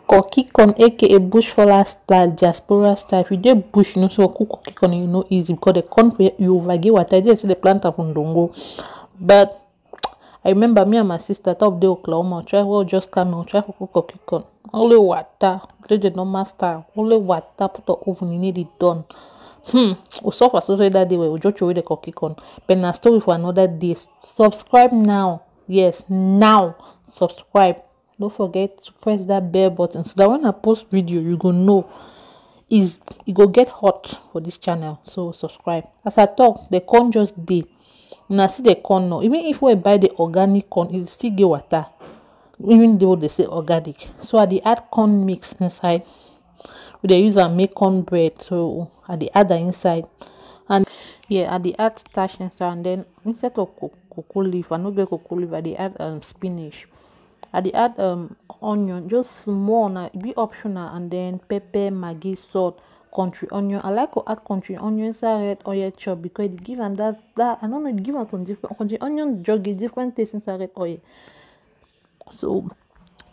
Cocky corn aka bush fowler style, diaspora style. If you dey bush, you know, so cook cocky corn, you know, easy because the corn you overgive water. You see the plant from dongo. But I remember me and my sister top day Oklahoma. Try well just come and try to cook cocky corn. Only water, play the normal style. Only water, put the oven, you need it done. We suffer so that day we just throw away the cocky corn. But na story for another day. Subscribe now. Yes, now subscribe. Don't forget to press that bell button so that when I post video, you go know it go get hot for this channel. So subscribe. As I talk, the corn just dey. Una see the corn now. Even if we buy the organic corn, it still get water. Even though they say organic. So I dey add corn mix inside. We dey use am make corn bread. So I dey add that inside. And yeah, I dey add starch inside. And then instead of cocoa leaf, I no get cocoa leaf, I dey add spinach. I dey add onion, just small, na be optional, and then pepper, maggi, salt, country onion. I like to add country onion inside red oil chop because it give am that I don't know, it give am some different country onion jug a different taste inside red oil. So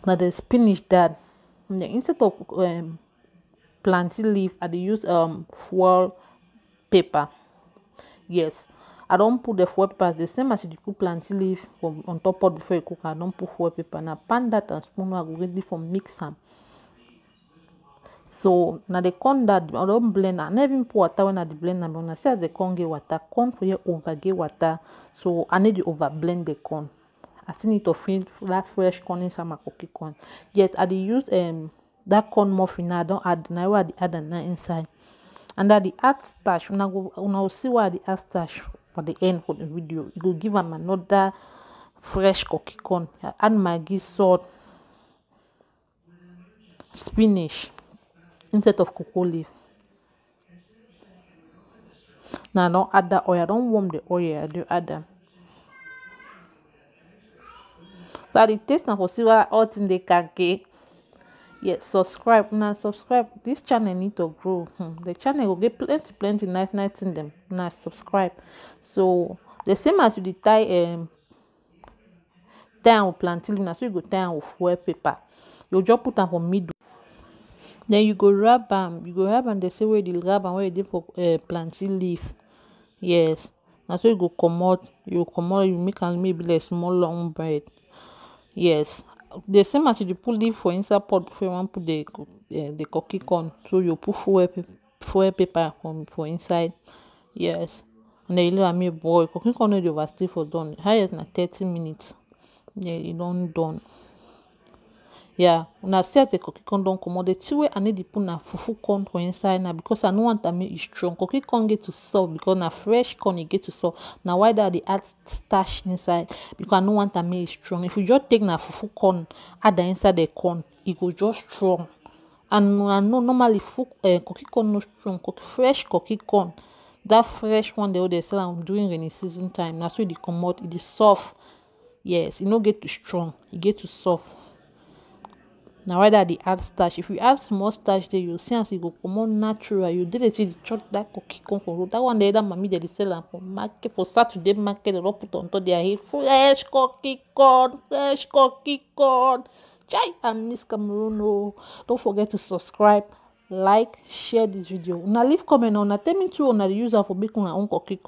now the spinach that instead of plantain leaf, I dey use foil paper. Yes, I don't put the foil paper the same as you put plantain leaf on top pot before you cook. I don't put foil paper. Now pan that and spoon I go ready for mix am. So now the corn that I don't blend, I never even put water when I blend am. When I say as the corn get water, corn for you over get water. So I need to over blend the corn. I still need to fill that fresh corn inside my cookie corn. Yet I dey use that corn muffin. I don't add now. I dey add that inside. And that the add starch. Una will see why the add starch for the end of the video. It will give them another fresh cookie corn. I add maggi, salt, spinach instead of cocoa leaf. Now I don't add that oil. I don't warm the oil. I do add them. So the taste now for see what all thing they can get. Yes, subscribe now. Subscribe. This channel need to grow. The channel will get plenty nice in them. Now subscribe. So the same as you tie with plantain leaf, now so you go tie with foil paper. You just put them for middle. Then you go wrap them. You go wrap and they say where the wrap and where you did for plantain leaf. Yes. Now so you go come out. You make and maybe like small long bread. Yes. The same as you put leaf for inside pot before you want to put the cookie corn. So you put foil paper for inside. Yes. And then you leave me boil. Cookie corn no dey overstay for done. Highest na 30 minutes. Yeah, it don't done. Yeah, when I set the cookie corn don't come out. The two way I need to put na fufu corn for inside now because I don't want that make it strong. Cookie corn get to soft because na fresh corn it get to soft. Now why that they add starch inside because I don't want that make it strong. If you just take na fufu corn, add that inside the corn, it go just strong. And I know normally cookie corn no strong. Fresh cookie corn, that fresh one they sell during rainy season time. That's why they come out. It is soft. Yes, it no get too strong. It get too soft. Now whether they add starch, if you add small starch there, you'll see as it go come out natural. You did it with chop that cookie corn for road. That one the other mommy they sell am for market for Saturday market. They don't put on top their head fresh cookie corn, fresh cookie corn. Chai and Miss Cameroon. Oh, don't forget to subscribe, like, share this video. Now leave comment on. Tell me too on the user for making our own cookie corn.